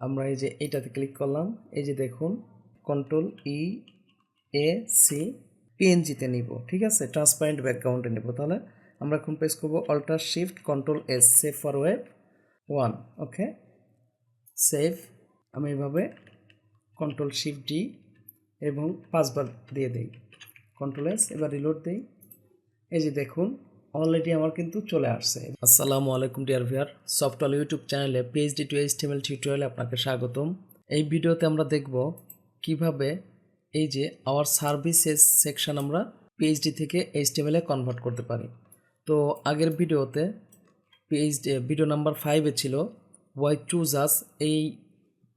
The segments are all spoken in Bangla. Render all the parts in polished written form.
আমরা এই যে এইটাতে ক্লিক করলাম, এই যে দেখুন কন্ট্রোল ই এ সি পিএনজিতে নিব, ঠিক আছে, ট্রান্সপারেন্ট ব্যাকগ্রাউন্ডে নেব। তাহলে আমরা এখন প্রেস করবো alt shift control S, save for web 1। Okay, save. আমি এইভাবে কন্ট্রোল শিফট ডি এবং 5বার দিয়ে দিই, কন্ট্রোল এস। এবার রিলোড দিই, এই যে দেখুন অলরেডি আমার কিন্তু চলে আসছে। আসসালামু আলাইকুম ডিয়ার ভিউয়ার, সফটওয়্যার ইউটিউব চ্যানেলে পিএইচডি টু এইচটিএমএল টিউটোরিয়ালে আপনাকে স্বাগতম। এই ভিডিওতে আমরা দেখব কিভাবে এই যে আওয়ার সার্ভিসেস সেকশন আমরা পিএইচডি থেকে এইচটিএমএল এ কনভার্ট করতে পারি। তো আগের ভিডিওতে ভিডিও নাম্বার 5-এ ছিল ওয়াই চুজ আস, এই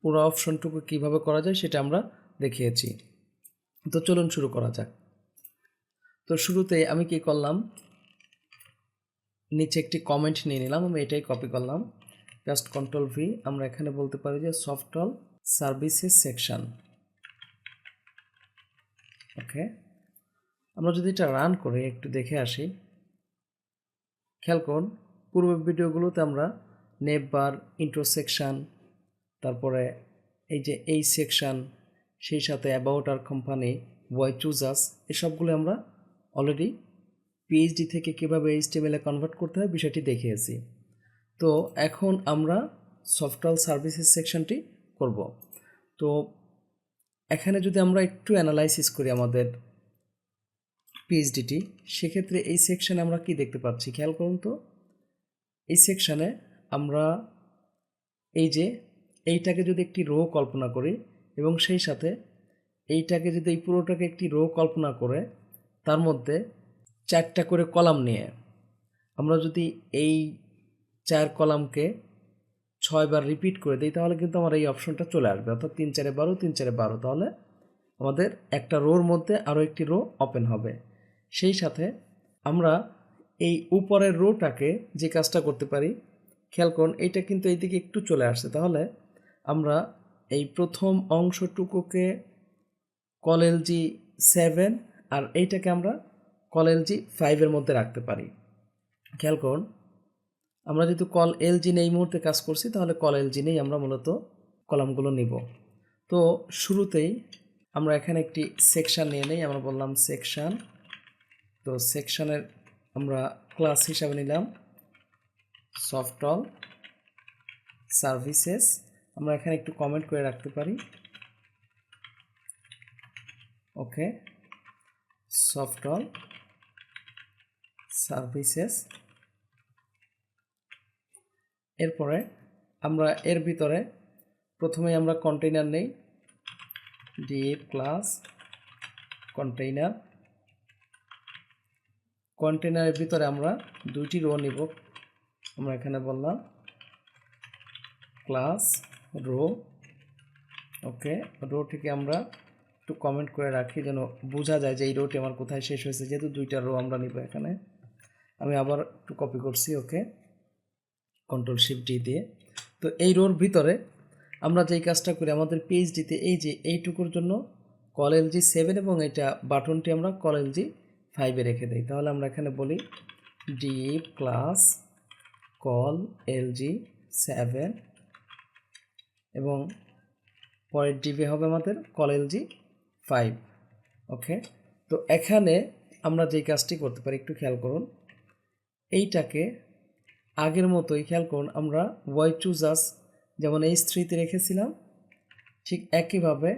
পুরো অপশনটুকু কিভাবে করা যায় সেটা আমরা দেখিয়েছি। তো চলুন শুরু করা যাক। তো শুরুতে আমি কি করলাম, নিচে একটি কমেন্ট নিয়ে নিলাম, আমি এটাই কপি করলাম, জাস্ট কন্ট্রোল ভি। আমরা এখানে বলতে পারি যে সফটওয়্যার সার্ভিসেস সেকশন। ওকে, আমরা যদি এটা রান করে একটু দেখে আসি, খেয়াল করুন পূর্বের ভিডিওগুলোতে আমরা নেভ বার, ইন্ট্রো সেকশন, তারপরে এই যে এই সেকশন, সেই সাথে অ্যাবাউট আর কোম্পানি, ওয়াই চুজ আস, এসবগুলো আমরা অলরেডি পিএইচডি থেকে কীভাবে এইচটিএমএল-এ কনভার্ট করতে হয় বিষয়টি দেখিয়েছি। তো এখন আমরা সফটওয়্যার সার্ভিসেস সেকশনটি করব। তো এখানে যদি আমরা একটু অ্যানালাইসিস করি আমাদের পিএইচডিটি, সেক্ষেত্রে এই সেকশানে আমরা কি দেখতে পাচ্ছি খেয়াল করুন তো। এই সেকশানে আমরা এই যে এইটাকে যদি একটি রো কল্পনা করি এবং সেই সাথে এইটাকে যদি এই পুরোটাকে একটি রো কল্পনা করে তার মধ্যে 4টা করে কলাম নিয়ে আমরা যদি এই 4 কলামকে 6বার রিপিট করে দিই, তাহলে কিন্তু আমার এই অপশনটা চলে আসবে, অর্থাৎ 3 4 12 3 4 12। তাহলে আমাদের একটা রোর মধ্যে আরও একটি রো ওপেন হবে। সেই সাথে আমরা এই উপরের রোটাকে যে কাজটা করতে পারি, খেয়াল করুন এইটা কিন্তু এইদিকে একটু চলে আসছে, তাহলে আমরা এই প্রথম অংশটুকুকে কল এলজি 7 আর এইটাকে আমরা কল এলজি 5-এর মধ্যে রাখতে পারি। খেয়াল করুন আমরা যেহেতু কল এলজি নেই মুহূর্তে কাজ করছি, তাহলে কল এলজি নেই আমরা মূলত কলামগুলো নিব। তো শুরুতেই আমরা এখানে একটি সেকশন নিয়ে নেই, আমরা বললাম সেকশন। তো সেকশনের আমরা ক্লাস হিসাবে নিলাম সফটওয়্যার সার্ভিসেস। আমরা এখানে একটু কমেন্ট করে রাখতে পারি, ওকে, সফটওয়্যার সার্ভিসেস। এরপরে আমরা এর ভিতরে প্রথমেই আমরা কন্টেইনার নেই, ডিপ ক্লাস কন্টেইনার। কন্টেইনারের ভিতরে আমরা 2টি রো নিব, আমরা এখানে বললাম ক্লাস রো। ওকে, রোটিকে আমরা একটু কমেন্ট করে রাখি যেন বোঝা যায় যে এই রোটি আমার কোথায় শেষ হয়েছে, যেহেতু 2টা রো আমরা নিব এখানে। আমি আবার একটু কপি করছি, ওকে, কন্ট্রোল শিফট ডি দিয়ে। তো এই রোর ভিতরে আমরা যেই কাজটা করি আমাদের পিএইচডিতে, এই যে এইটুকুর জন্য কল এলজি 7 এবং এটা বাটনটি আমরা কল এলজি 5-এ রেখে দিই। তাহলে আমরা এখানে বলি ডিপ ক্লাস কল এলজি 7 এবং পরের ডিপে হবে আমাদের কল এলজি 5। ওকে, তো এখানে আমরা যেই কাজটি করতে পারি একটু খেয়াল করুন, এইটাকে আগের মতোই খেয়াল করুন আমরা ওয়াই চুজ আস যেমন H3-তে রেখেছিলাম, ঠিক একইভাবে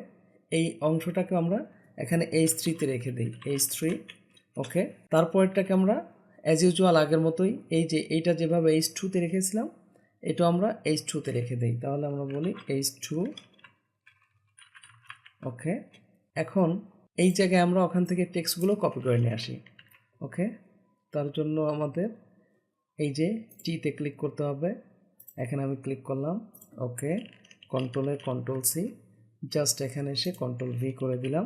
এই অংশটাকে আমরা এখানে H3-তে রেখে দিই, H3। ওকে, তারপরটাকে আমরা অ্যাজ ইউজুয়াল আগের মতোই এই যে এইটা যেভাবে H2-তে রেখেছিলাম এটা আমরা H2-তে রেখে দিই। তাহলে আমরা বলি H2। ওকে, এখন এই জায়গায় আমরা ওখান থেকে টেক্সটগুলো কপি করে নিয়ে আসি। ওকে, তার জন্য আমাদের এই যে টিতে ক্লিক করতে হবে, এখানে আমি ক্লিক করলাম, ওকে, কন্ট্রোলে কন্ট্রোল সি, জাস্ট এখানে এসে কন্ট্রোল ভি করে দিলাম।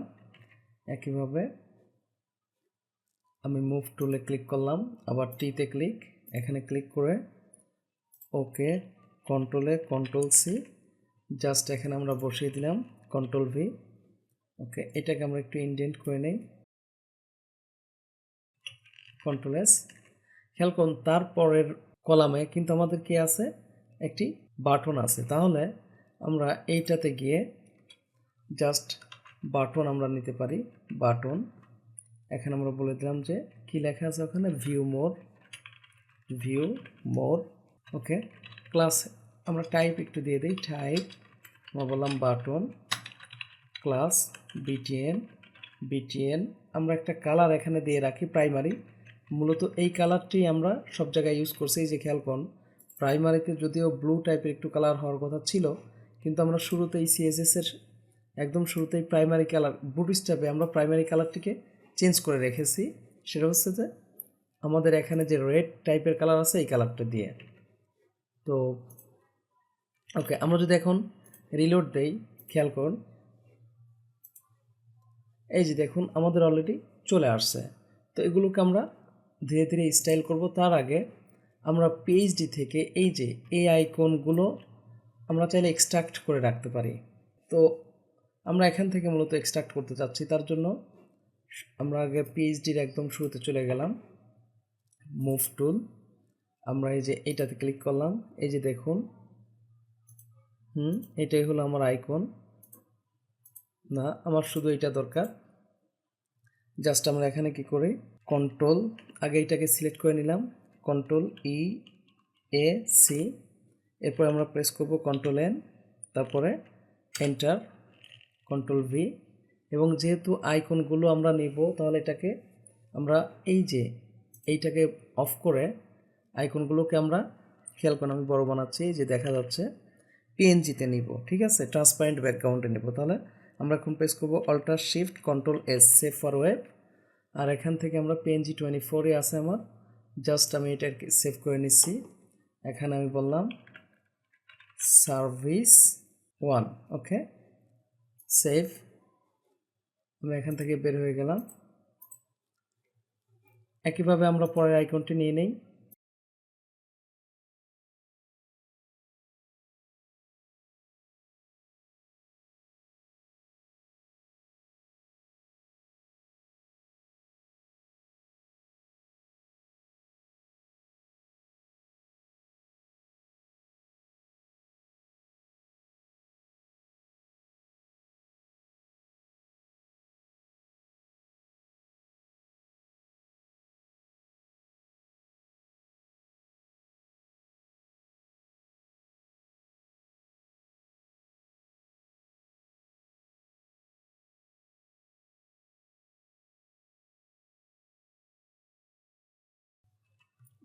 একইভাবে আমি মুভ টুলে ক্লিক করলাম, আবার টিতে ক্লিক, এখানে ক্লিক করে ওকে, কন্ট্রোলে কন্ট্রোল সি, জাস্ট এখানে আমরা বসিয়ে দিলাম কন্ট্রোল ভি। ওকে, এটাকে আমরা একটু ইনডেন্ট করে নেই, কন্ট্রোল এস। খেয়াল করুন তারপরের কলামে কিন্তু আমাদের কি আছে, একটি বাটন আছে। তাহলে আমরা এইটাতে গিয়ে জাস্ট বাটন আমরা নিতে পারি, বাটন। এখানে আমরা বলে দিলাম যে কি লেখা আছে ওখানে, ভিউ মোর। ওকে, ক্লাস আমরা টাইপ একটু দিয়ে দিই, টাইপ আমরা বললাম বাটন, ক্লাস বিটিএন। আমরা একটা কালার এখানে দিয়ে রাখি প্রাইমারি, মূলত এই কালারটি আমরা সব জায়গায় ইউজ করছি। এই যে খেয়াল করুন, প্রাইমারিতে যদিও ব্লু টাইপের একটু কালার হওয়ার কথা ছিল, কিন্তু আমরা শুরুতেই সিএসএসের একদম শুরুতেই প্রাইমারি কালার বুটস্ট্র্যাপে আমরা প্রাইমারি কালারটিকে চেঞ্জ করে রেখেছি। সেটা হচ্ছে যে আমাদের এখানে যে রেড টাইপের কালার আছে এই কালারটা দিয়ে। তো ওকে, আমরা যদি এখন রিলোড দেই, খেয়াল করুন, এই যে দেখুন আমাদের অলরেডি চলে আসছে। তো এগুলোকে আমরা ধীরে ধীরে স্টাইল করব। তার আগে আমরা পিএইচডি থেকে এই যে এই আইকনগুলো আমরা চাইলে এক্সট্রাক্ট করে রাখতে পারি। তো আমরা এখান থেকে মূলত এক্সট্রাক্ট করতে চাচ্ছি, তার জন্য আমরা আগে পিএইচডির একদম শুরুতে চলে গেলাম, মুভ টুল, আমরা এই যে এইটাতে ক্লিক করলাম। এই যে দেখুন, এটাই হলো আমার আইকন। না, আমার শুধু এটা দরকার। জাস্ট আমরা এখানে কি করি, কন্ট্রোল, আগে এটাকে সিলেক্ট করে নিলাম, কন্ট্রোল EAC, এরপর আমরা প্রেস করব কন্ট্রোল N, তারপরে এন্টার, কন্ট্রোল V। এবং যেহেতু আইকনগুলো আমরা নিব, তাহলে এটাকে আমরা এই যে এইটাকে অফ করে আইকনগুলোকে আমরা, খেয়াল করুন আমি বড় বানাচ্ছি, এই যে দেখা যাচ্ছে, পিএনজিতে নিব, ঠিক আছে, ট্রান্সপারেন্ট ব্যাকগ্রাউন্ডে নেব। তাহলে আমরা এখন প্রেস করব alt shift control S, save for web. আর এখান থেকে আমরা PNG 24-এ আছে আমার, জাস্ট আমি এটাকে সেভ করে নিচ্ছি। এখানে আমি বললাম সার্ভিস 1, ওকে, সেভ। আমি এখান থেকে বের হয়ে গেলাম। একইভাবে আমরা পরের আইকনটি নিয়ে নেই,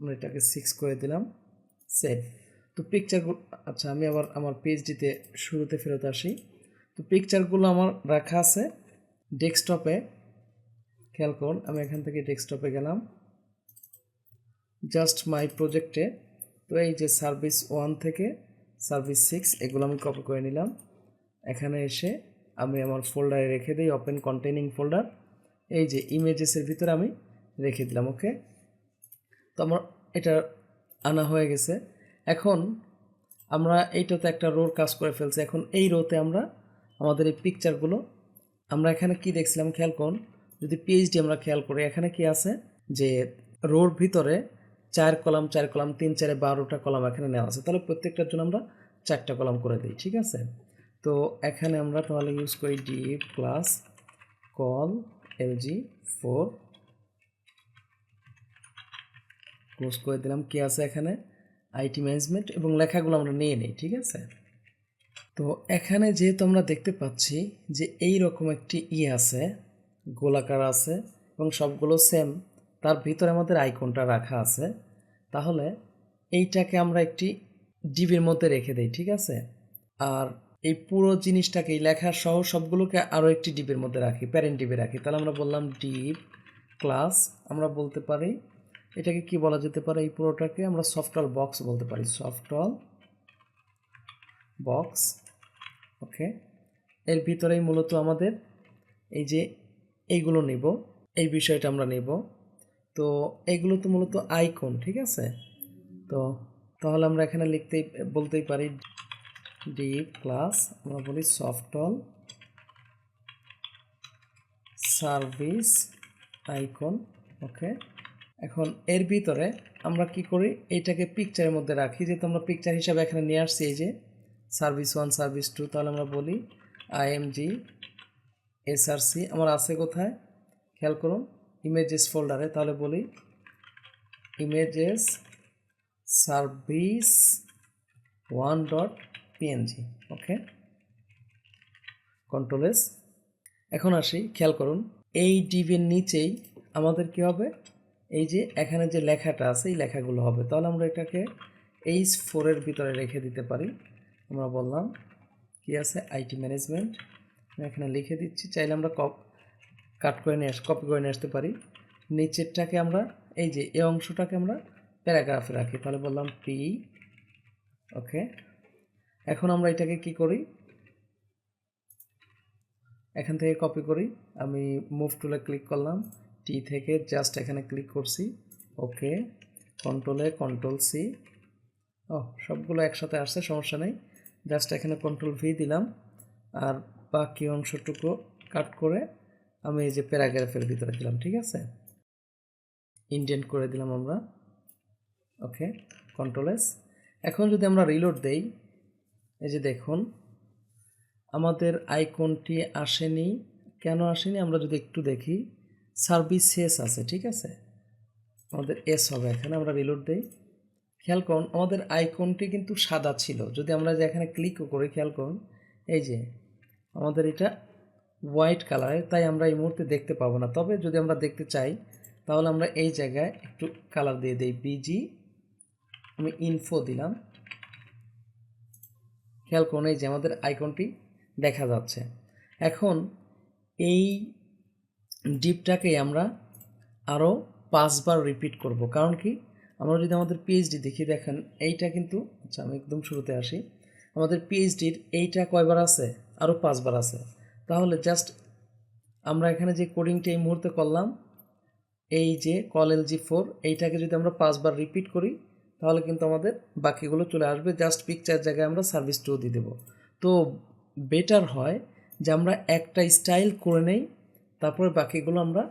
আমরা এটাকে 6 করে দিলাম, সেভ। তো পিকচারগুলো, আচ্ছা আমি আবার আমার পিএইচডিতে শুরুতে ফেরত আসি। তো পিকচারগুলো আমার রাখা আছে ডেস্কটপে, খেয়াল করুন আমি এখান থেকে ডেস্কটপে গেলাম, জাস্ট মাই প্রজেক্টে। তো এই যে সার্ভিস 1 থেকে সার্ভিস 6 এগুলো আমি কপি করে নিলাম। এখানে এসে আমি আমার ফোল্ডারে রেখে দিই, ওপেন কন্টেনিং ফোল্ডার, এই যে ইমেজেসের ভিতরে আমি রেখে দিলাম। ওকে, তো আমার এটা আনা হয়ে গেছে। এখন আমরা এইটাতে একটা রোর কাজ করে ফেলছি। এখন এই রোতে আমরা আমাদের এই পিকচারগুলো, আমরা এখানে কি দেখছিলাম খেয়াল করুন, যদি পিএইচডি আমরা খেয়াল করি, এখানে কি আছে যে রোর ভিতরে 4 কলাম 4 কলাম 3 4 12টা কলাম এখানে নেওয়া আছে। তাহলে প্রত্যেকটার জন্য আমরা 4টা কলাম করে দিই, ঠিক আছে। তো এখানে আমরা তাহলে ইউজ করি deep class call LG4, close করে দিলাম। কি আছে এখানে, আইটি ম্যানেজমেন্ট, এবং লেখাগুলো আমরা নিয়ে নিই, ঠিক আছে। তো এখানে যেহেতু আমরা দেখতে পাচ্ছি যে এই রকম একটি আছে, গোলাকার আছে এবং সবগুলো সেম, তার ভিতরে আমাদের আইকনটা রাখা আছে, তাহলে এইটাকে আমরা একটি ডিবির মধ্যে রেখে দেই, ঠিক আছে। আর এই পুরো জিনিসটাকে এই লেখার সহ সবগুলোকে আরও একটি ডিবির মধ্যে রাখি, প্যারেন্ট ডিবি রাখি। তাহলে আমরা বললাম ডিপ ক্লাস, আমরা বলতে পারি এটাকে কি বলা যেতে পারে, এই পুরোটাকে আমরা সফটওয়্যার বক্স বলতে পারি, সফটওয়্যার বক্স। ওকে, এর ভিতরেই মূলত আমাদের এই যে এইগুলো নেব, এই বিষয়টা আমরা নেব। তো এইগুলো তো মূলত আইকন, ঠিক আছে। তো তাহলে আমরা এখানে বলতেই পারি ডিপ ক্লাস, আমরা বলি সফটওয়্যার সার্ভিস আইকন। ওকে, এখন এর ভিতরে আমরা কি করি, এইটাকে পিকচারের মধ্যে রাখি, যেহেতু আমরা পিকচার হিসাবে এখানে নিয়ে আসছি, এই যে সার্ভিস 1 সার্ভিস 2, তাহলে আমরা বলি IMG SRC আমার আছে কোথায় খেয়াল করুন ইমেজেস ফোল্ডারে, তাহলে বলি ইমেজেস সার্ভিস 1.png। ওকে, কন্ট্রোল S। এখন আসি, খেয়াল করুন এই ডিভির নিচেই আমাদের কি হবে, এই যে এখানে যে লেখাটা আছে এই লেখাগুলো হবে। তাহলে আমরা এটাকে H4 এর ভিতরে রেখে দিতে পারি। আমরা বললাম কি আছে আইটি ম্যানেজমেন্ট, এখানে লিখে দিচ্ছি। চাইলে আমরা কপি করে নিয়ে আসতে পারি। নিচেরটাকে আমরা এই যে এই অংশটাকে আমরা প্যারাগ্রাফে রাখি, তাহলে বললাম পি। ওকে, এখন আমরা এটাকে কি করি, এখান থেকে কপি করি। আমি মুভ টুলে ক্লিক করলাম, টি থেকে জাস্ট এখানে ক্লিক করছি। ওকে, কন্ট্রোলে কন্ট্রোল সি। সবগুলো একসাথে আসছে, সমস্যা নেই। জাস্ট এখানে কন্ট্রোল ভি দিলাম, আর বাকি অংশটুকু কাট করে আমি এই যে প্যারাগ্রাফের ভিতরে দিলাম। ঠিক আছে, ইন্ডেন্ট করে দিলাম আমরা। ওকে, কন্ট্রোল এস। এখন যদি আমরা রিলোড দেই, এই যে দেখুন আমাদের আইকনটি আসেনি। কেন আসেনি আমরা যদি একটু দেখি, সার্ভিসেস আছে, ঠিক আছে, আমাদের এস হবে এখানে। আমরা রিলোড দেই, খেয়াল করুন আমাদের আইকনটি কিন্তু সাদা ছিল। যদি আমরা যে এখানে ক্লিকও করি, খেয়াল করুন এই যে আমাদের এটা হোয়াইট কালারের, তাই আমরা এই মুহূর্তে দেখতে পাবো না। তবে যদি আমরা দেখতে চাই তাহলে আমরা এই জায়গায় একটু কালার দিয়ে দিই, বিজি, আমি ইনফো দিলাম। খেয়াল করুন এই যে আমাদের আইকনটি দেখা যাচ্ছে। এখন এই ডিপটাকেই আমরা আরও 5 বার রিপিট করব। কারণ কি, আমরা যদি আমাদের পিএইচডি দেখি, দেখেন এইটা কিন্তু, আচ্ছা আমি একদম শুরুতে আসি, আমাদের পিএইচডির এইটা কয়বার আছে, আরও 5 বার আছে। তাহলে জাস্ট আমরা এখানে যে কোডিংটা এই মুহূর্তে করলাম, এই যে কল LG4, এইটাকে যদি আমরা 5 বার রিপিট করি তাহলে কিন্তু আমাদের বাকিগুলো চলে আসবে। জাস্ট পিকচার জায়গায় আমরা সার্ভিস 2 দিয়ে দেবো। তো বেটার হয় যে আমরা একটা স্টাইল করে নেই, তারপরে বাকিগুলো আমরা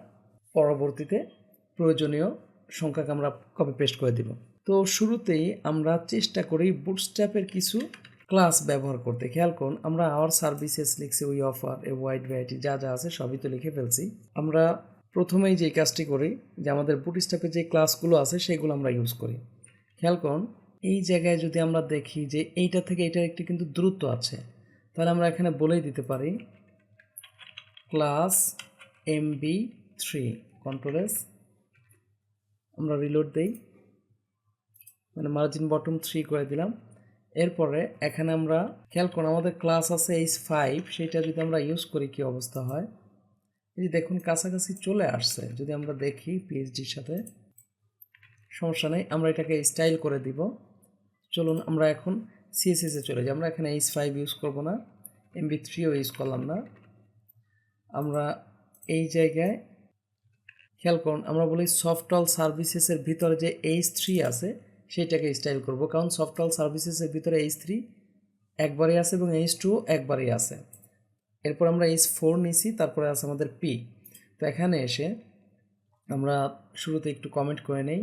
পরবর্তীতে প্রয়োজনীয় সংখ্যাকে আমরা কপি পেস্ট করে দিব। তো শুরুতেই আমরা চেষ্টা করি বুটস্ট্র্যাপের কিছু ক্লাস ব্যবহার করতে। খেয়াল করুন আমরা আওয়ার সার্ভিসেস লিখছি, we offer a wide variety, যা যা আছে সবই তো লিখে ফেলছি। আমরা প্রথমেই যে কাজটি করি যে আমাদের বুটস্ট্র্যাপের যে ক্লাসগুলো আছে সেগুলো আমরা ইউজ করি। খেয়াল করুন এই জায়গায় যদি আমরা দেখি যে এইটা থেকে এইটার একটি কিন্তু দূরত্ব আছে, তাহলে আমরা এখানে বলেই দিতে পারি ক্লাস MB3, কন্ট্রোল S। আমরা রিলোড দেই, মানে মার্জিন বটম 3 করে দিলাম। এরপরে এখানে আমরা খেয়াল করুন আমাদের ক্লাস আছে H5, সেটা যদি আমরা ইউজ করি কি অবস্থা হয়, এই যে দেখুন কাছাকাছি চলে আসছে। যদি আমরা দেখি পিএইচডির সাথে, সমস্যা নেই, আমরা এটাকে স্টাইল করে দিব। চলুন আমরা এখন CSS-এ চলে যাই। আমরা এখানে H5 ইউজ করব না, MB3ও ইউজ করলাম না। আমরা এই জায়গায় খেয়াল করুন আমরা বলি সফটওয়্যার সার্ভিসেসের ভিতরে যে H3 আছে সেইটাকে স্টাইল করব, কারণ সফটওয়্যার সার্ভিসেসের ভিতরে H3 একবারই আছে এবং H2 একবারই আছে। এরপর আমরা H4 নিছি, তারপরে আছে আমাদের P। তো এখানে এসে আমরা শুরুতে একটু কমেন্ট করে নেই,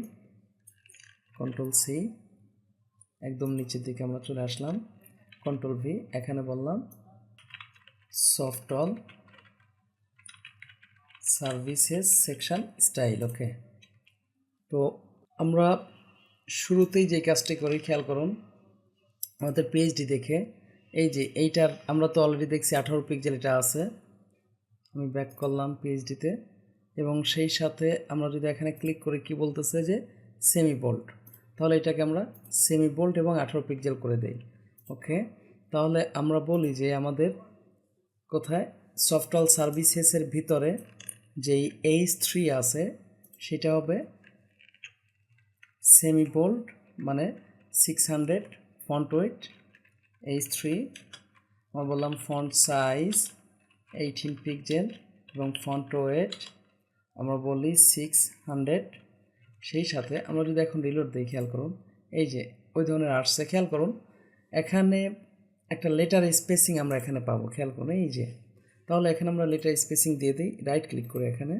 কন্ট্রোল C, একদম নিচের দিকে আমরা চলে আসলাম, কন্ট্রোল V, এখানে বললাম সফটওয়্যার সার্ভিসেস সেকশন স্টাইল। ওকে, তো আমরা শুরুতেই যে কাজটি করি খেয়াল করুন আমাদের পিএইচডি দেখে, এই যে এইটার আমরা তো অলরেডি দেখছি 18 পিক্সেল এটা আছে। আমি ব্যাক করলাম পিএইচডিতে, এবং সেই সাথে আমরা যদি এখানে ক্লিক করি কি বলতেছে যে সেমি বোল্ড, তাহলে এটাকে আমরা সেমি বোল্ড এবং 18 পিক্সেল করে দেই। ওকে, তাহলে আমরা বলি যে আমাদের কোথায় সফটওয়্যার সার্ভিসেসের ভিতরে যেই H3 আছে সেটা হবে সেমি বোল্ড, মানে 600 ফন্ট ওয়েট H3। আমরা বললাম ফন্ট সাইজ 18 পিক্সেল এবং ফন্ট ওয়েট আমরা বলি 600। সেই সাথে আমরা যদি এখন রিলোড দিই, খেয়াল করুন এই যে ওই ধরনের আসছে। খেয়াল করুন এখানে একটা লেটার স্পেসিং আমরা এখানে পাবো, খেয়াল করুন এই যে। তাহলে এখানে আমরা লেটার স্পেসিং দিয়ে দিই, রাইট ক্লিক করে এখানে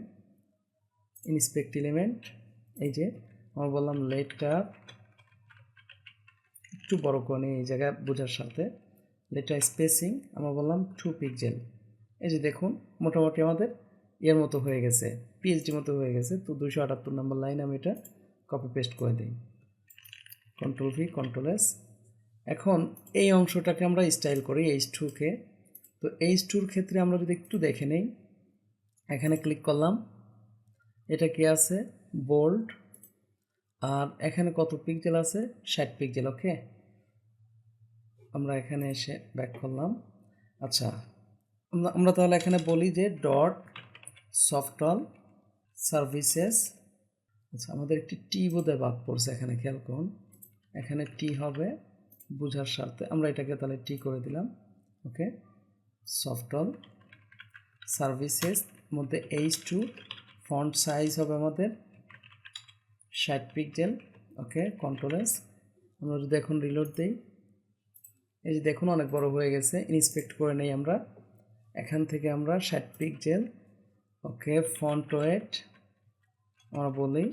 ইন্সপেক্ট এলিমেন্ট, এই যে আমরা বললাম লেটার, একটু বড় করে নিই এই জায়গায় বোঝার সাথে, লেটার স্পেসিং আমরা বললাম 2 পিক্সেল। এই যে দেখুন মোটামুটি আমাদের এর মতো হয়ে গেছে, পিএইচডি মতো হয়ে গেছে। তো 278 নম্বর লাইন আমি এটা কপি পেস্ট করে দিই, কন্ট্রোল ভি কন্ট্রোল এস। এখন এই অংশটাকে আমরা স্টাইল করি H2-কে। তো H2-র ক্ষেত্রে আমরা যদি একটু দেখে নেই, এখানে ক্লিক করলাম, এটা কি আছে বোল্ড, আর এখানে কত পিক্সেল আছে 60 পিক্সেল। ওকে, আমরা এখানে এসে ব্যাক করলাম। আচ্ছা, আমরা তাহলে এখানে বলি যে ডট সফটওয়্যার সার্ভিসেস। আচ্ছা, আমাদের একটি টি বোধহয় বাদ পড়ছে এখানে, খেয়াল করুন। এখানে টি হবে বোঝার স্বার্থে, আমরা এটাকে তাহলে টি করে দিলাম। ওকে, সফটওয়্যার সার্ভিসেস মধ্যে H2, ফন্ট সাইজ হবে আমাদের 60 পিক্সেল। ওকে, কন্ট্রোল এস। আমরা যদি এখন রিলোড দিই, এই যে দেখুন অনেক বড় হয়ে গেছে। ইন্সপেক্ট করে নেই আমরা, এখান থেকে আমরা 60 পিক্সেল। ওকে, ফন্ট ওয়েট আমরা বলি,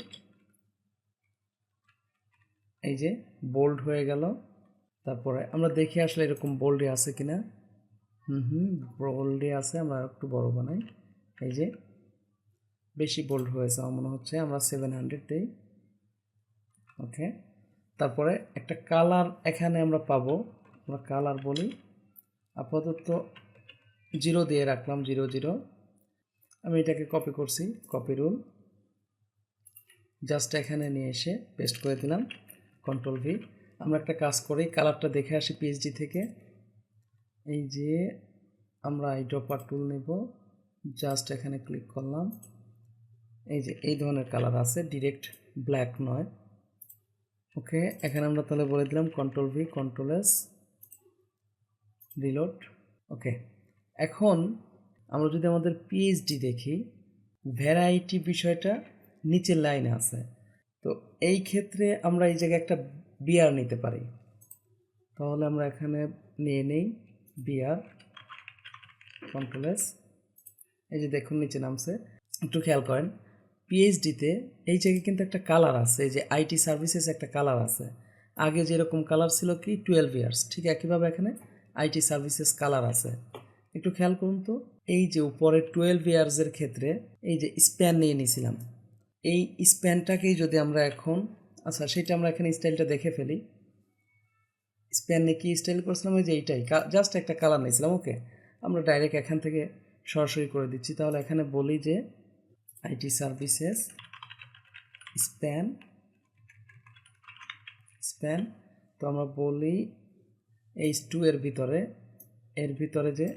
এই যে বোল্ড হয়ে গেল। তারপরে আমরা দেখি আসলে এরকম বোল্ডে আছে কিনা। বোল্ডে আছে, আমরা একটু বড় বানাই। এই যে বেশি বোল্ড হয়েছে আমার মনে হচ্ছে, আমরা 700 দিই। ওকে, তারপরে একটা কালার এখানে আমরা পাবো, আমরা কালার বলি, আপাতত 0 দিয়ে রাখলাম, 00। আমি এটাকে কপি করছি, কপি রুল, জাস্ট এখানে নিয়ে এসে পেস্ট করে দিলাম, কন্ট্রোল ভি। আমরা একটা কাজ করি, কালারটা দেখে আসি পিএইচডি থেকে। এই যে আমরা আইড্রপার টুল নেব, জাস্ট এখানে ক্লিক করলাম, এই যে এই ধরনের কালার আছে, ডিরেক্ট ব্ল্যাক নয়। ওকে, এখানে আমরা তাহলে বলে দিলাম control V control S, reload. Okay, এখন আমরা যদি আমাদের পিএইচডি দেখি, ভ্যারাইটি বিষয়টা নিচের লাইনে আছে। তো এই ক্ষেত্রে আমরা এই জায়গায় একটা বিআর নিতে পারি। তাহলে আমরা এখানে নিয়ে নেই বিআর, কন্ট্রোল এস। এই যে দেখুন নিচে নামছে, একটু খেয়াল করেন পিএইচডিতে এই জায়গায় কিন্তু একটা কালার আছে, এই যে আইটি সার্ভিসেস একটা কালার আছে। আগে যেরকম কালার ছিল কি 12 ইয়ার্স, ঠিক একইভাবে এখানে আইটি সার্ভিসেস কালার আছে। একটু খেয়াল করুন তো, এই যে উপরে 12 ইয়ার্সের ক্ষেত্রে এই যে স্প্যান নিয়ে নিয়েছিলাম, এই স্প্যানটাকেই যদি আমরা এখন, আচ্ছা সেটা আমরা এখানে স্টাইলটা দেখে ফেলি। স্প্যান নিয়ে কি স্টাইল করছিলাম, ওই যে এইটাই, জাস্ট একটা কালার নিয়েছিলাম। ওকে, আমরা ডাইরেক্ট এখান থেকে সরাসরি করে দিচ্ছি। তাহলে এখানে বলি যে আইটি সার্ভিসেস স্প্যান, স্প্যান। তো আমরা বলি H2 এর ভিতরে যে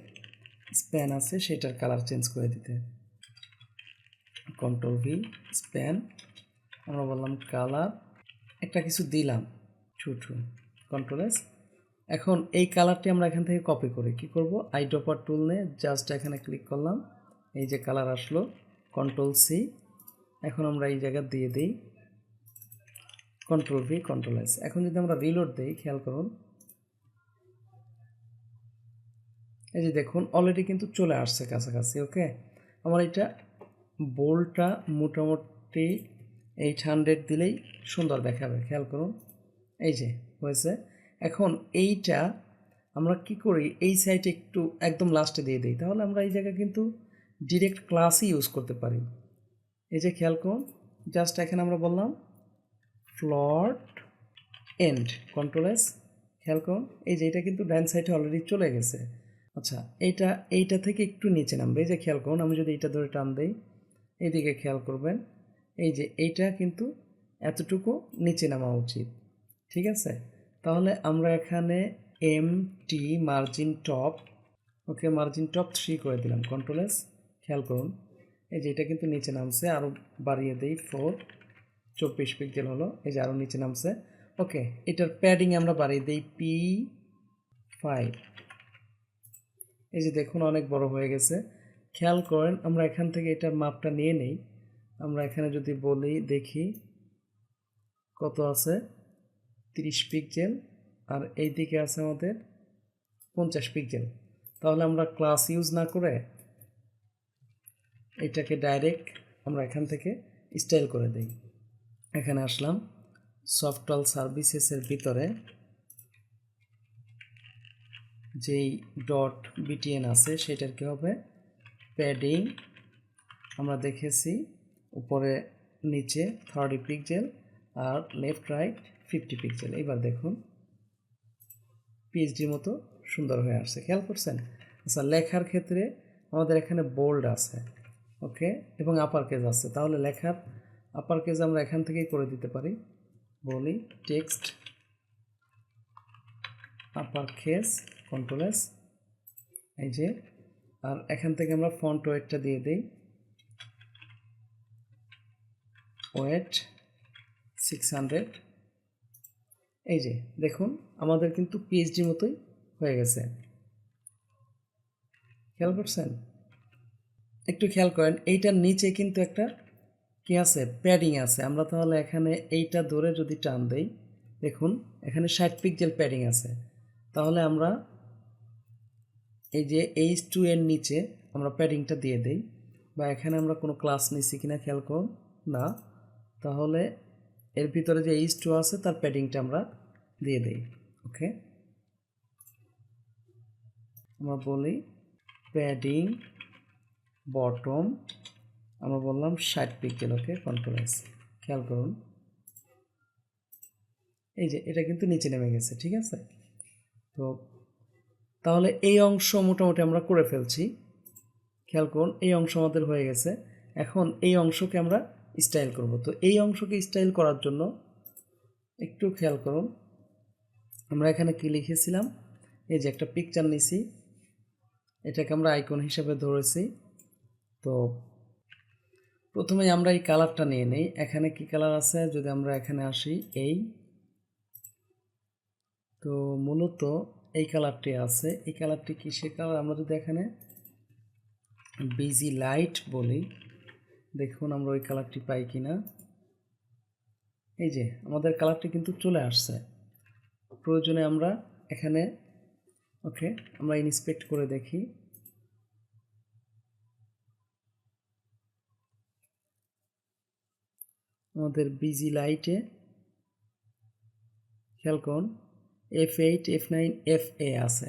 স্প্যান আছে সেটার কালার চেঞ্জ করে দিতে, কন্ট্রোল ভি স্প্যান। আমরা বললাম কালার, একটা কিছু দিলাম টু, কন্ট্রোল এস। এখন এই কালারটি আমরা এখান থেকে কপি করি, কি করব, আইড্রপার টুল নিয়ে জাস্ট এখানে ক্লিক করলাম, এই যে কালার আসলো, কন্ট্রোল সি। এখন আমরা এই জায়গা দিয়ে দিই কন্ট্রোল ভি কন্ট্রোল এস। এখন যদি আমরা রিলোড দিই, খেয়াল করুন, এই যে দেখুন অলরেডি কিন্তু চলে আসছে কাছাকাছি। ওকে, আমার এটা বোল্ডটা মোটামুটি 800 দিলেই সুন্দর দেখাবে, খেয়াল করুন, এই যে হয়েছে। এখন এইটা আমরা কি করি, এই সাইডে একটু একদম লাস্টে দিয়ে দিই, তাহলে আমরা এই জায়গায় কিন্তু ডিরেক্ট ক্লাসই ইউজ করতে পারি। এই যে খেয়াল করুন, জাস্ট এখানে আমরা বললাম ফ্লট এন্ড, কন্ট্রোল এস। খেয়াল করুন, এই যে এটা কিন্তু ডান সাইডে অলরেডি চলে গেছে। আচ্ছা, এইটা থেকে একটু নিচে নামবে, এই যে খেয়াল করুন, আমি যদি এইটা ধরে টান দিই, এইদিকে খেয়াল করবেন, এই যে এইটা কিন্তু এতটুকু নিচে নামা উচিত, ঠিক আছে। তাহলে আমরা এখানে MT মার্জিন টপ, ওকে মার্জিন টপ 3 করে দিলাম, কন্ট্রোল এস। খেয়াল করুন, এই যে এটা কিন্তু নিচে নামছে, আরও বাড়িয়ে দিই 4, 24 পিক্সেল হলো, এই যে আরও নিচে নামছে। ওকে, এটার প্যাডিং আমরা বাড়িয়ে দিই P5, এই যে দেখুন অনেক বড় হয়ে গেছে। খেয়াল করেন, আমরা এখান থেকে এটার মাপটা নিয়ে নেই, আমরা এখানে যদি বলি দেখি কত আছে, 30 পিক্সেল, আর এই দিকে আছে আমাদের 50 পিক্সেল। তাহলে আমরা ক্লাস ইউজ না করে এটাকে ডাইরেক্ট আমরা এখান থেকে স্টাইল করে দিই। এখানে আসলাম, সফটওয়্যার সার্ভিসেসের ভিতরে যেই ডট বিটিএন আছে সেটার কী হবে প্যাডিং, আমরা দেখেছি উপরে নিচে 30 পিক্সেল আর লেফট রাইট 50 পিক্সেল। এবার দেখুন পিএইচডির মতো সুন্দর হয়ে আসছে, খেয়াল করছেন? আচ্ছা, লেখার ক্ষেত্রে আমাদের এখানে বোল্ড আছে, ওকে, এবং আপার কেস আছে। তাহলে লেখার আপার কেস আমরা এখান থেকেই করে দিতে পারি, বলি text upper case control S, এই যে, আর এখান থেকে আমরা ফন্ট ওয়েটটা দিয়ে দিই, ওয়েট 600। এই যে দেখুন আমাদের কিন্তু পিএইচডির মতোই হয়ে গেছে, খেয়াল করছেন? একটু খেয়াল করেন এইটার নিচে কিন্তু একটা কি আছে প্যাডিং আছে। আমরা তাহলে এখানে এইটা ধরে যদি টান দেই, দেখুন এখানে 60 পিক্সেল প্যাডিং আছে। তাহলে আমরা এই যে H2 এর নিচে আমরা প্যাডিংটা দিয়ে দেই, বা এখানে আমরা কোনো ক্লাস নিছি কিনা খেয়াল করুন, না, তাহলে এর ভিতরে যে H2 আছে তার প্যাডিংটা আমরা দিয়ে দেই, ওকে। আমরা বলি প্যাডিং বটম, আমরা বললাম 60 পিক্সেল, ওকে, কন্ট্রোল এস, খেয়াল করুন এই যে এটা কিন্তু নিচে নেমে গেছে, ঠিক আছে? তো তাহলে এই অংশ মোটামুটি আমরা করে ফেলছি, খেয়াল করুন এই অংশ আমাদের হয়ে গেছে। এখন এই অংশকে আমরা স্টাইল করব। তো এই অংশকে স্টাইল করার জন্য একটু খেয়াল করুন, আমরা এখানে কি লিখেছিলাম, এই যে একটা পিকচার নিছি, এটাকে আমরা আইকন হিসেবে ধরেছি। তো প্রথমে আমরা এই কালারটা নিয়ে নেই, এখানে কি কালার আছে, যদি আমরা এখানে আসি, এই তো মূলত এই কালারটি আছে, এই কালারটি কিসের কালার, আমরা যদি এখানে বিজি লাইট বলি, দেখুন আমরা ওই কালারটি পাই কিনা। এই যে আমাদের কালারটি কিন্তু চলে আসছে, প্রয়োজনে আমরা এখানে, ওকে, আমরা ইন্সপেক্ট করে দেখি, আমাদের বিজি লাইটে খেয়াল করুন F8 F9 FA আছে।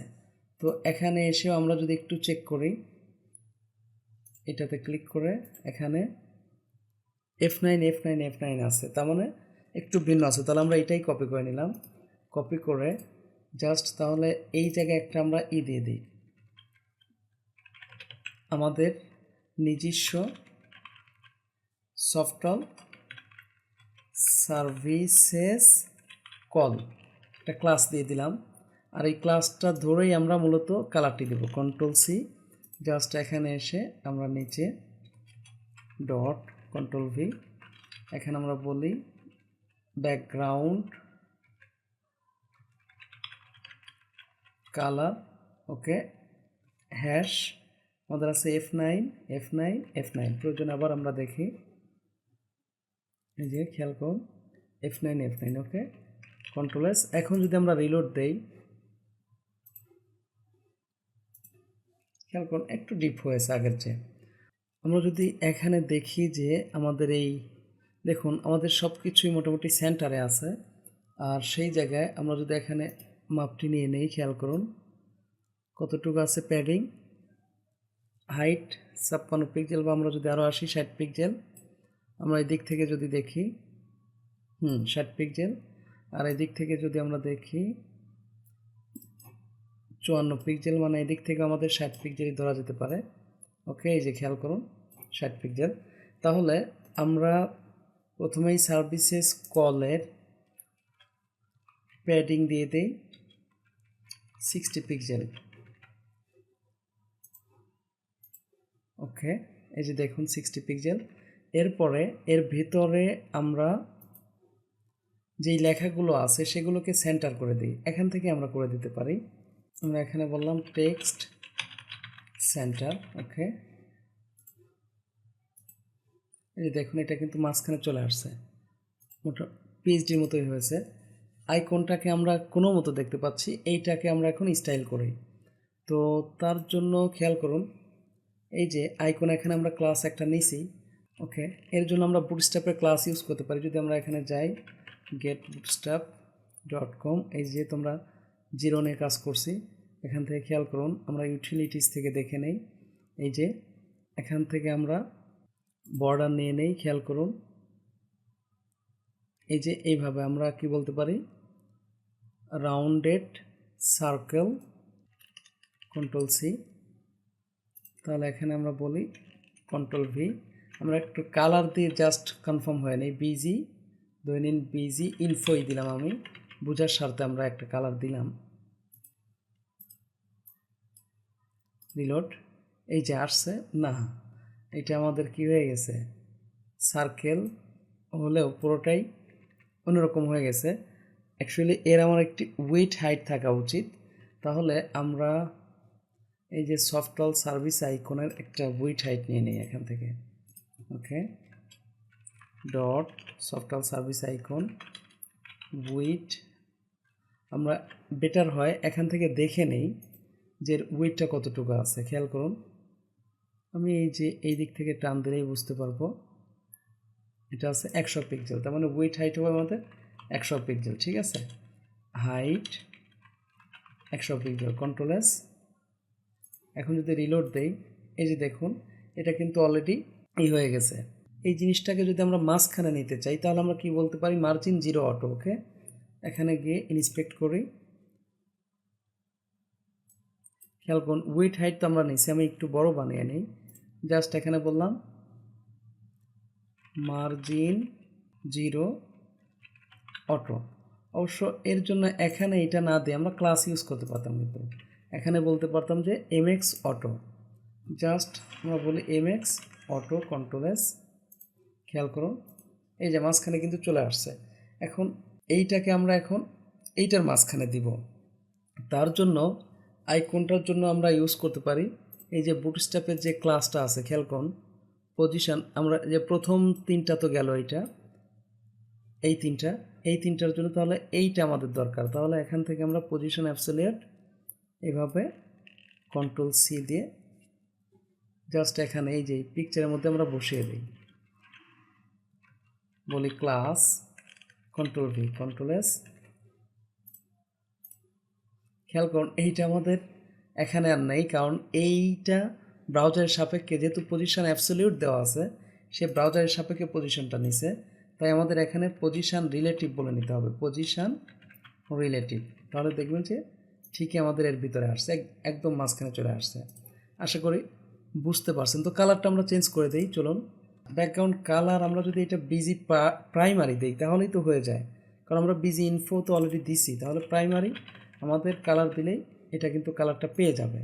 তো এখানে এসেও আমরা যদি একটু চেক করি, এটাতে ক্লিক করে এখানে F9 F9 F9 আছে, তার মানে একটু ভিন্ন আছে। তাহলে আমরা এটাই কপি করে নিলাম, কপি করে জাস্ট তাহলে এই জায়গায় একটা আমরা দিয়ে দিই, আমাদের নিজস্ব সফটওয়্যার সার্ভিসেস কল একটা ক্লাস দিয়ে দিলাম। আর এই ক্লাসটা ধরেই আমরা মূলত কালারটি দেব, কন্ট্রোল সি, জাস্ট এখানে এসে আমরা নিচে ডট কন্ট্রোল ভি, এখানে আমরা বলি ব্যাকগ্রাউন্ড কালার, ওকে, হ্যাশ আমাদের আছে F9 F9 F9, প্রয়োজন আবার আমরা দেখি, এই যে খেয়াল করুন F9 F9, ওকে, কন্ট্রোল এস। এখন যদি আমরা রিলোড দেই, খেয়াল করুন একটু ডিপ হয়েছে আগের চেয়ে। আমরা যদি এখানে দেখি যে আমাদের এই দেখুন আমাদের সব কিছুই মোটামুটি সেন্টারে আছে, আর সেই জায়গায় আমরা যদি এখানে মাপটি নিয়ে নেই, খেয়াল করুন কতটুকু আছে প্যাডিং, হাইট 56 পিক্সেল, বা আমরা যদি আরও আসি 60 পিক্সেল, আমরা এই দিক থেকে যদি দেখি 60 পিক্সেল, আর এই দিক থেকে যদি আমরা দেখি 54 পিক্সেল, মানে এদিক থেকে আমাদের 60 পিক্সেলই ধরা যেতে পারে, ওকে। এই যে খেয়াল করুন 60 পিক্সেল। তাহলে আমরা প্রথমেই সার্ভিসেস কলের প্যাডিং দিয়ে দেই 60 পিক্সেল, ওকে, এই যে দেখুন 60 পিক্সেল। এরপরে এর ভিতরে আমরা যেই লেখাগুলো আছে সেগুলোকে সেন্টার করে দিই, এখান থেকে আমরা করে দিতে পারি, আমরা এখানে বললাম টেক্সট সেন্টার, ওকে, এই যে দেখুন এটা কিন্তু মাঝখানে চলে আসছে, মোটা পিএইচডির মতোই হয়েছে। আইকনটাকে আমরা কোনো মতো দেখতে পাচ্ছি, এইটাকে আমরা এখন স্টাইল করি। তো তার জন্য খেয়াল করুন এই যে আইকন, এখানে আমরা ক্লাস একটা নিছি, ওকে, এর জন্য আমরা বুটস্ট্র্যাপের ক্লাস ইউজ করতে পারি। যদি আমরা এখানে যাই getbootstrap.com, এই যে তোমরা জিরো নিয়ে কাজ করছি, এখান থেকে খেয়াল করুন, আমরা ইউটিলিটিস থেকে দেখে নেই। এই যে এখান থেকে আমরা বর্ডার নিয়ে নেই, খেয়াল করুন। এই যে এইভাবে আমরা কি বলতে পারি, রাউন্ডেড সার্কেল, কন্ট্রোল সি। তাহলে এখানে আমরা বলি কন্ট্রোল ভি। আমরা একটু কালার দিয়ে জাস্ট কনফার্ম হয়ে নেই। বিজি দৈনিক বিজি ইনফোই দিলাম, আমি বোঝার স্বার্থে আমরা একটা কালার দিলাম। রিলোড। এই যে আসছে না, এটা আমাদের কি হয়ে গেছে, সার্কেল হলেও পুরোটাই অন্যরকম হয়ে গেছে। অ্যাকচুয়ালি এর আমার একটি উইথ হাইট থাকা উচিত। তাহলে আমরা এই যে সফটওয়্যার সার্ভিস আইকনের একটা উইথ হাইট নিয়ে নিই এখান থেকে। Okay, dot software service icon with. আমরা বেটার হয় এখান থেকে দেখে নেই যে উইথটা কতটুকু আছে। খেয়াল করুন, আমি এই যে এই দিক থেকে টান দিলেই বুঝতে পারবো এটা আছে 100 পিক্সেল। তার মানে উইথ হাইট হবে আমাদের 100 পিক্সেল। ঠিক আছে, হাইট 100 পিক্সেল, কন্ট্রোল এস। এখন যদি রিলোড দেই, এই যে দেখুন এটা কিন্তু অলরেডি এই হয়ে গেছে। এই জিনিসটাকে যদি আমরা মাঝখানে নিতে চাই তাহলে আমরা কি বলতে পারি, মার্জিন 0 অটো। ওকে, এখানে গিয়ে ইন্সপেক্ট করি, খেয়াল করুন উইথ হাইট তো আমরা নিচ্ছি, আমি একটু বড় বানিয়ে নিই। জাস্ট এখানে বললাম মার্জিন 0 অটো। অবশ্য এর জন্য এখানে এটা না দিয়ে আমরা ক্লাস ইউজ করতে পারতাম, কিন্তু এখানে বলতে পারতাম যে এমএক্স অটো। জাস্ট আমরা বলি এমএক্স অটো, কন্ট্রোল এস। খেয়াল করুন এই যে মাঝখানে কিন্তু চলে আসছে। এখন এইটাকে আমরা এখন এইটার মাঝখানে দিব। তার জন্য আইকনটার জন্য আমরা ইউজ করতে পারি এই যে বুটস্ট্র্যাপের যে ক্লাসটা আছে, খেয়াল করুন পজিশন। আমরা যে প্রথম তিনটা তো গেল, এইটা এই তিনটার জন্য তাহলে এইটা আমাদের দরকার। তাহলে এখান থেকে আমরা পজিশন অ্যাবসোলিউট এইভাবে কন্ট্রোল সি দিয়ে জাস্ট এখানে এই যে পিকচারের মধ্যে আমরা বসিয়ে দিই, বলি class, control V, control S. খেয়াল করুন এইটা আমাদের এখানে আর নেই, কারণ এইটা ব্রাউজারের সাপেক্ষে যেহেতু পজিশন অ্যাবসোলিউট দেওয়া আছে, সে ব্রাউজারের সাপেক্ষে পজিশনটা নিছে। তাই আমাদের এখানে পজিশন রিলেটিভ বলে নিতে হবে, পজিশন রিলেটিভ। তাহলে দেখবেন যে ঠিকই আমাদের এর ভিতরে আসছে, একদম মাঝখানে চলে আসছে। আশা করি বুঝতে পারছেন। তো কালারটা আমরা চেঞ্জ করে দিই, চলুন। ব্যাকগ্রাউন্ড কালার আমরা যদি এটা বিজি প্রাইমারি দিই তাহলেই তো হয়ে যায়, কারণ আমরা বিজি ইনফো তো অলরেডি দিছি। তাহলে প্রাইমারি আমাদের কালার দিলেই এটা কিন্তু কালারটা পেয়ে যাবে।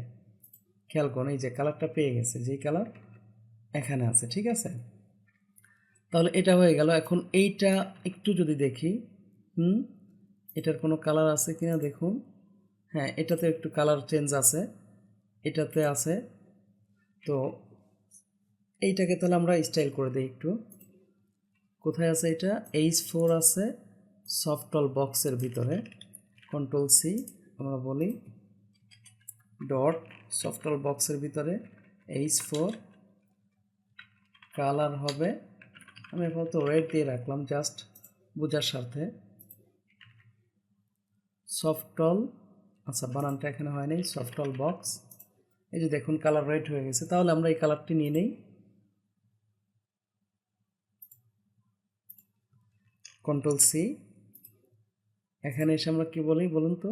খেয়াল করুন এই যে কালারটা পেয়ে গেছে, যেই কালার এখানে আছে। ঠিক আছে, তাহলে এটা হয়ে গেল। এখন এইটা একটু যদি দেখি, এটার কোনো কালার আছে কিনা দেখুন। হ্যাঁ, এটাতে একটু কালার চেঞ্জ আছে, এটাতে আছে। তো এইটাকে তাহলে আমরা স্টাইল করে দিই একটু। কোথায় আছে এটা, H4 আছে সফটওয়্যার বক্সের ভিতরে, কন্ট্রোল সি। আমরা বলি ডট সফটওয়্যার বক্সের ভিতরে H4 কালার হবে, আমি আপাতত রেড দিয়ে রাখলাম জাস্ট বোঝার স্বার্থে। সফটওয়্যার, আচ্ছা বানানটা এখানে হয় নাই, সফটওয়্যার বক্স। এই যে দেখুন কালার রেড হয়ে গেছে। তাহলে আমরা এই কালারটি নিয়ে নেই, কন্ট্রোল সি। এখানে এসে আমরা কি বলি বলুন তো,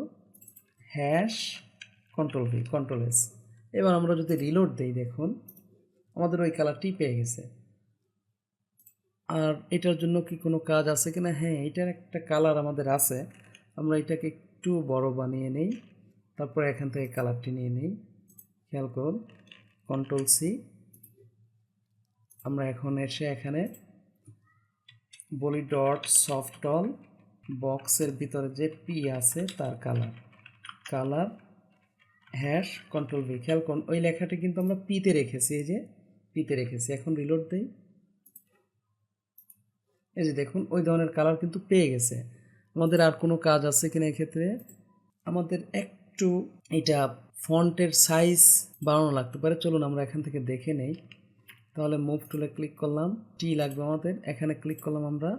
hash, control V, control S. এবার আমরা যদি রিলোড দিই, দেখুন আমাদের ওই কালারটি পেয়ে গেছে। আর এটার জন্য কি কোনো কাজ আছে কিনা, হ্যাঁ এটার একটা কালার আমাদের আছে। আমরা এটাকে একটু বড় বানিয়ে নেই, তারপরে এখান থেকে কালারটি নিয়ে নেই। খেয়াল করুন কন্ট্রোল সি। আমরা এখন এসে এখানে বলি ডট সফটওয়্যার বক্সের ভিতরে যে পি আছে তার কালার হ্যাশ, কন্ট্রোল ভি। খেয়াল করুন ওই লেখাটি কিন্তু আমরা পিতে রেখেছি, এই যে পিতে রেখেছি। এখন রিলোড দেই, এই যে দেখুন ওই ধরনের কালার কিন্তু পেয়ে গেছে। আমাদের আর কোনো কাজ আছে কিনা এক্ষেত্রে, আমাদের একটু এটা ফন্টের সাইজ বাড়ানো লাগতে পারে। চলুন আমরা এখান থেকে দেখে নেই। তাহলে মুভ টুলে ক্লিক করলাম, টি লাগবে আমাদের, এখানে ক্লিক করলাম আমরা।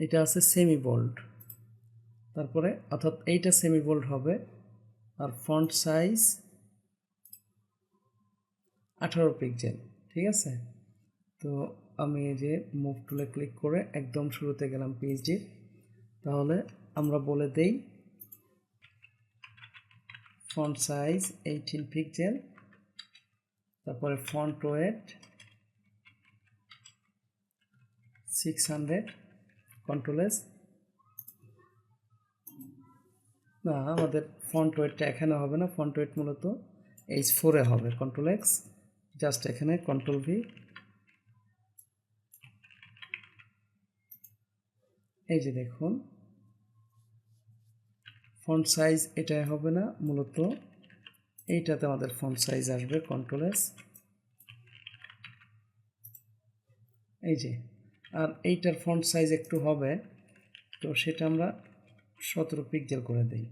এটা আছে সেমি বোল্ড, তারপরে অর্থাৎ এইটা সেমি বোল্ড হবে, আর ফন্ট সাইজ 18 পিক্সেল, ঠিক আছে। তো আমি এই যে মুভ টুলে ক্লিক করে একদম শুরুতে গেলাম পিএইচডির। তাহলে আমরা বলে দেই ফন্ট সাইজ 18 পিক্সেল, তারপরে ফন্ট ওয়েট 600, কন্ট্রোল এস। না, আমাদের ফন্ট ওয়েটটা এখানে হবে না, ফন্ট ওয়েট মূলত H4 হবে, কন্ট্রোল এক্স, জাস্ট এখানে কন্ট্রোল ভি। এই যে দেখুন ফন্ট সাইজ এটাই হবে না, মূলত এইটাতে আমাদের ফন্ট সাইজ আসবে, কন্ট্রোল এস। এই যে, আর এইটার ফন্ট সাইজ একটু হবে, তো সেটা আমরা 17 পিক্সেল করে দিই,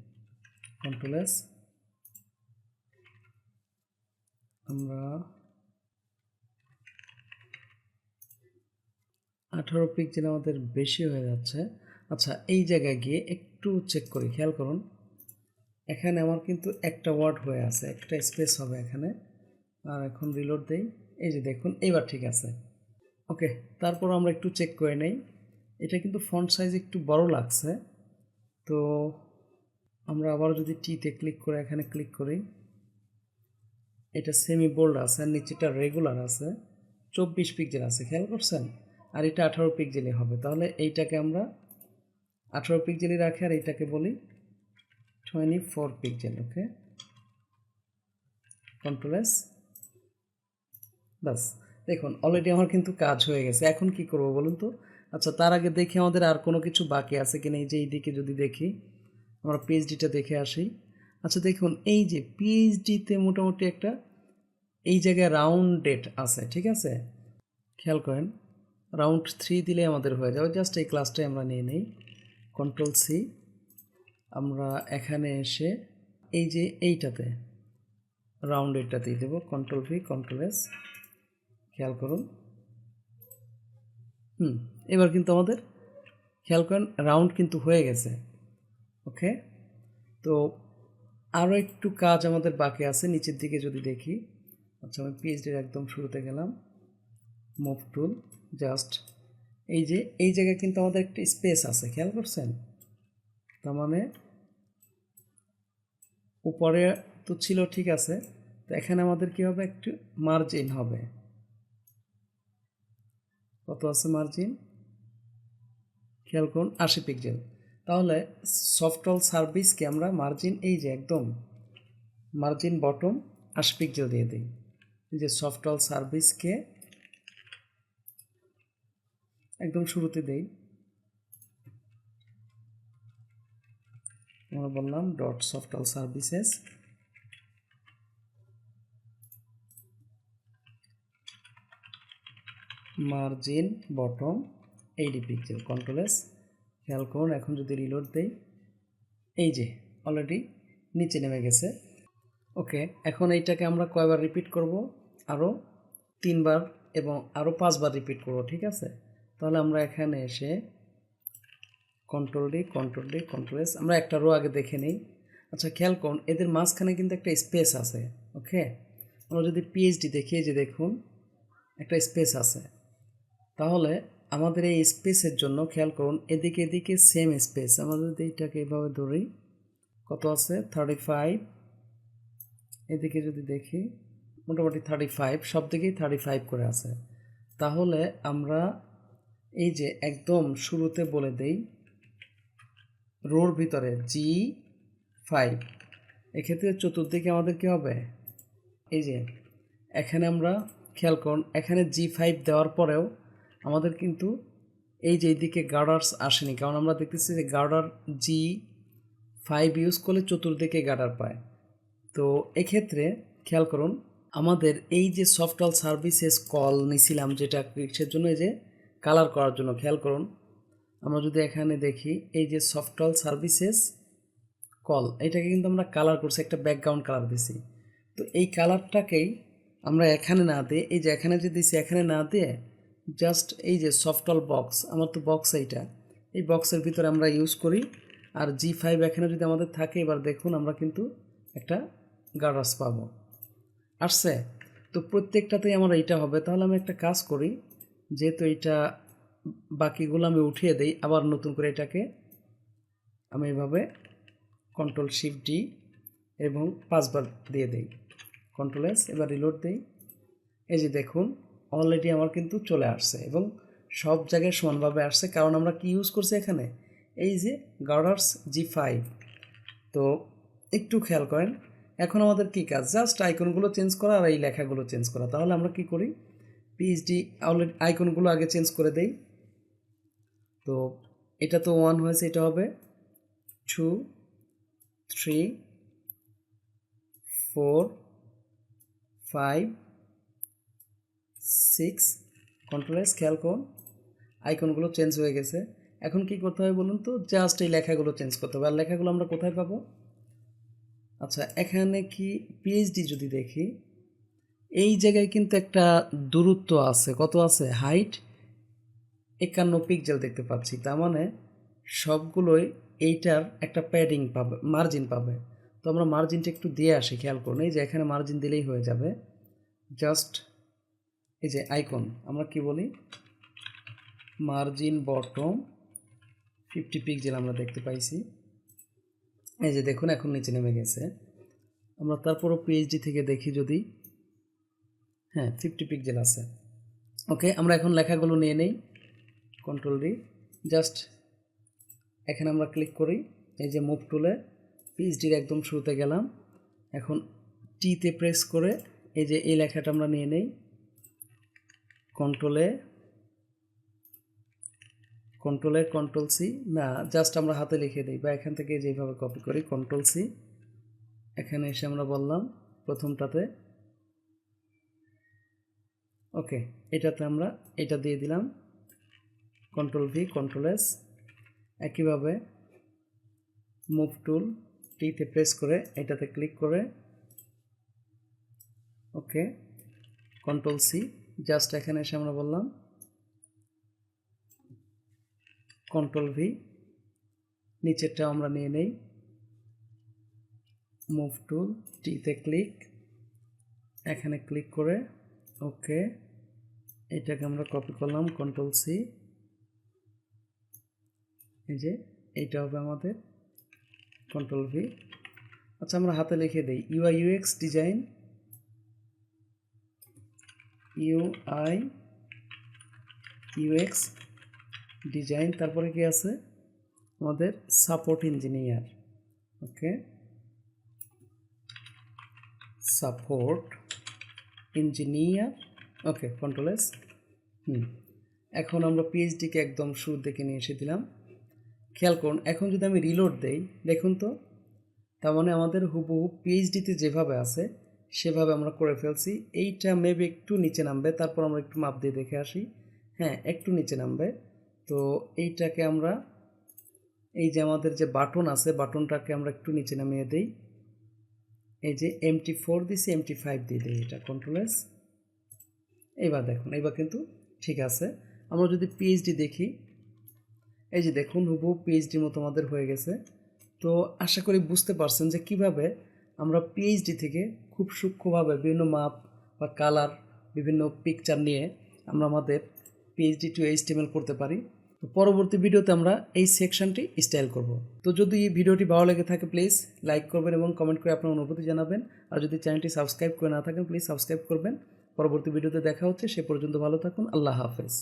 কন্ট্রোল এস। আমরা 18 পিক্সেল আমাদের বেশি হয়ে যাচ্ছে। আচ্ছা, এই জায়গায় গিয়ে একটু চেক করি, খেয়াল করুন এখানে আমার কিন্তু একটা ওয়ার্ড হয়ে আছে, একটা স্পেস হবে এখানে। আর এখন রিলোড দেই, এই যে দেখুন এবার ঠিক আছে। ওকে, তারপর আমরা একটু চেক করে নেই, এটা কিন্তু ফন্ট সাইজ একটু বড় লাগছে। তো আমরা আবার যদি টিতে ক্লিক করে এখানে ক্লিক করি, এটা সেমি বোল্ড আছে আর নিচেটা রেগুলার আছে, 24 পিক্সেল আছে, খেয়াল করছেন। আর এটা 18 পিক্সেলই হবে, তাহলে এইটাকে আমরা 18 পিক্সেলই রাখি আর এইটাকে বলি 24 পিক্সেল। ওকে, কন্ট্রোল এস। বাস, দেখুন অলরেডি আমার কিন্তু কাজ হয়ে গেছে। এখন কি করব বলুন তো? আচ্ছা, তার আগে দেখি আমাদের আর কোনো কিছু বাকি আছে কিনা। এই যে এইদিকে যদি দেখি, আমরা পিএইচডিটা দেখে আসি। আচ্ছা দেখুন, এই যে পিএইচডিতে মোটামুটি একটা এই জায়গায় রাউন্ড ডেট আছে, ঠিক আছে। খেয়াল করেন, রাউন্ড 3 দিলে আমাদের হয়ে যাবে। জাস্ট এই ক্লাসটাই আমরা নিয়ে নেই, কন্ট্রোল সি। আমরা এখানে এসে এই যে এইটাতে রাউন্ড এটাতেই দেবো, কন্ট্রোল ভি, কন্ট্রোল এস। খেয়াল করুন, এবার কিন্তু আমাদের খেয়াল করেন রাউন্ড কিন্তু হয়ে গেছে। ওকে, তো আরও একটু কাজ আমাদের বাকি আছে নিচের দিকে যদি দেখি। আচ্ছা, আমি পিএইচডির একদম শুরুতে গেলাম, মুভ টুল, জাস্ট এই যে এই জায়গায় কিন্তু আমাদের একটা স্পেস আছে, খেয়াল করছেন। তার মানে উপরে তো ছিল, ঠিক আছে। তো এখানে আমাদের কি হবে, একটু মার্জিন হবে। কত আছে মার্জিন? খেয়াল করুন 80 পিক্সেল। তাহলে সফটওয়্যার সার্ভিসকে আমরা মার্জিন, এই যে একদম মার্জিন বটম 80 পিক্সেল দিয়ে দিই। এই যে সফটওয়্যার সার্ভিসকে একদম শুরুতে দেই, আমরা বললাম dot software services, margin bottom 80 pixel, control S. খেয়াল করুন এখন যদি রিলোড দেই, এই যে অলরেডি নিচে নেমে গেছে। ওকে, এখন এইটাকে আমরা কয়বার রিপিট করব? আরও 3 বার এবং আরও 5 বার রিপিট করব, ঠিক আছে। তাহলে আমরা এখানে এসে control D, control D, control S, আমরা একটা রো আগে দেখে নিই। আচ্ছা, খেয়াল করুন এদের মাঝখানে কিন্তু একটা স্পেস আছে। ওকে, আমরা যদি পিএইচডি দেখি, যে দেখুন একটা স্পেস আছে। তাহলে আমাদের এই স্পেসের জন্য খেয়াল করুন এদিকে এদিকে সেম স্পেস। আমরা যদি এটাকে এভাবে ধরি, কত আছে 35, এদিকে যদি দেখি মোটামুটি 35, সব দিকেই 35 করে আছে। তাহলে আমরা এই যে একদম শুরুতে বলে দেই রোর ভিতরে G5, এক্ষেত্রে চতুর্দিকে আমাদের কী হবে, এই যে এখানে আমরা খেয়াল করুন এখানে G5 দেওয়ার পরেও আমাদের কিন্তু এই যে এইদিকে গার্ডার্স আসেনি, কারণ আমরা দেখতেছি যে গার্ডার G5 ইউজ করলে চতুর্দিকে গার্ডার পায়। তো এক্ষেত্রে খেয়াল করুন আমাদের এই যে সফটওয়্যার সার্ভিসেস কল নিছিলাম, যেটা কিসের জন্য, এই যে কালার করার জন্য। খেয়াল করুন আমরা যদি এখানে দেখি, এই যে সফটওয়্যার সার্ভিসেস কল, এটাকে কিন্তু আমরা কালার করছি, একটা ব্যাকগ্রাউন্ড কালার দিছি। তো এই কালারটাকেই আমরা এখানে না দিয়ে, এই যে এখানে যে দিছি এখানে না দিয়ে জাস্ট এই যে সফটওয়্যার বক্স, আমার তো বক্স এইটা, এই বক্সের ভিতরে আমরা ইউজ করি। আর G5 এখানে যদি আমাদের থাকে, এবার দেখুন আমরা কিন্তু একটা গার্ডার্স পাবো। আসছে? তো প্রত্যেকটাতেই আমার এইটা হবে। তাহলে আমি একটা কাজ করি, যেহেতু এইটা বাকিগুলো আমি উঠিয়ে দেই, আবার নতুন করে এটাকে আমি এভাবে Ctrl+Shift+D এবং 5 বার দিয়ে দেই, Ctrl+S, এবার রিলোড দেই। এই যে দেখুন অলরেডি আমার কিন্তু চলে আসছে এবং সব জায়গায় সমানভাবে আসছে, কারণ আমরা কি ইউজ করছি এখানে, এই যে গার্ডার্স G5। তো একটু খেয়াল করেন, এখন আমাদের কি কাজ, জাস্ট আইকনগুলো চেঞ্জ করা আর এই লেখাগুলো চেঞ্জ করা। তাহলে আমরা কি করি, পিএইচডি অলরেডি আইকনগুলো আগে চেঞ্জ করে দেই। তো এটা তো 1 হয়েছে, এটা হবে 2, 3, 4, 5, 6। Ctrl+S, খেয়াল করুন আইকনগুলো চেঞ্জ হয়ে গেছে। এখন কি করতে হবে বলুন তো, জাস্ট এই লেখাগুলো চেঞ্জ করতে হবে। আর লেখাগুলো আমরা কোথায় পাবো? আচ্ছা, এখানে কি পিএইচডি যদি দেখি, এই জায়গায় কিন্তু একটা দূরত্ব আছে, কত আছে, হাইট 51 পিক্সেল দেখতে পাচ্ছি। তার মানে সবগুলোই এইটার একটা প্যাডিং পাবে, মার্জিন পাবে। তো আমরা মার্জিনটা একটু দিয়ে আসি, খেয়াল করুন এই যে এখানে মার্জিন দিলেই হয়ে যাবে। জাস্ট এই যে আইকন, আমরা কি বলি, মার্জিন বটম 50 পিক্সেল আমরা দেখতে পাইছি। এই যে দেখুন এখন নিচে নেমে গেছে। আমরা তারপরও পিএইচডি থেকে দেখি যদি, হ্যাঁ 50 পিক্সেল আছে। ওকে, আমরা এখন লেখাগুলো নিয়ে নেই, Ctrl+D, জাস্ট এখানে আমরা ক্লিক করি, এই যে মুভ টুলে পিএইচডির একদম শুরুতে গেলাম। এখন টিতে প্রেস করে এই যে এই লেখাটা আমরা নিয়ে নেই, Ctrl+A, Ctrl+C, না জাস্ট আমরা হাতে লিখে দিই বা এখান থেকে যেভাবে কপি করি, Ctrl+C, এখানে এসে আমরা বললাম প্রথমটাতে, ওকে এটাতে আমরা এটা দিয়ে দিলাম, Ctrl+V, Ctrl+S, একইভাবে মুভ টুল টিতে প্রেস করে এটাতে ক্লিক করে, ওকে Ctrl+C, জাস্ট এখানে এসে আমরা বললাম Ctrl+V, নিচেরটা আমরা নিয়ে নেই, মুভ টুল টিতে ক্লিক, এখানে ক্লিক করে, ওকে এটাকে আমরা কপি করলাম, Ctrl+C, এই যে এইটা হবে আমাদের Ctrl+V। আচ্ছা আমরা হাতে লিখে দিই, UI UX design, UI UX design, তারপরে কি আছে আমাদের সাপোর্ট ইঞ্জিনিয়ার, ওকে সাপোর্ট ইঞ্জিনিয়ার, ওকে Ctrl+S। এখন আমরা পিএইচডিকে একদম শুরু থেকে নিয়ে এসে দিলাম। খেয়াল করুন এখন যদি আমি রিলোড দেই, দেখুন তো, তার মানে আমাদের হুবহু পিএইচডিতে যেভাবে আছে সেভাবে আমরা করে ফেলছি। এইটা মেবি একটু নিচে নামবে, তারপর আমরা একটু মাপ দিয়ে দেখে আসি, হ্যাঁ একটু নিচে নামবে। তো এইটাকে আমরা, এই যে আমাদের যে বাটন আছে বাটনটাকে আমরা একটু নিচে নামিয়ে দিই, এই যে MT4 দিছি, MT5 দিয়ে দিই, এটা Ctrl+S। এইবার দেখুন এইবার কিন্তু ঠিক আছে। আমরা যদি পিএইচডি দেখি, এই যে দেখুন হুবহু পিএইচডির মতো আমাদের হয়ে গেছে। তো আশা করি বুঝতে পারছেন যে কিভাবে আমরা পিএইচডি থেকে খুব সূক্ষ্মভাবে বিভিন্ন মাপ বা কালার, বিভিন্ন পিকচার নিয়ে আমরা আমাদের পিএইচডি টু এইচটিএমএল করতে পারি। তো পরবর্তী ভিডিওতে আমরা এই সেকশনটি স্টাইল করব। তো যদি এই ভিডিওটি ভালো লেগে থাকে প্লিজ লাইক করবেন এবং কমেন্ট করে আপনার অনুভূতি জানাবেন। আর যদি চ্যানেলটি সাবস্ক্রাইব করে না থাকেন প্লিজ সাবস্ক্রাইব করবেন। পরবর্তী ভিডিওতে দেখা হচ্ছে, সে পর্যন্ত ভালো থাকুন, আল্লাহ হাফেজ।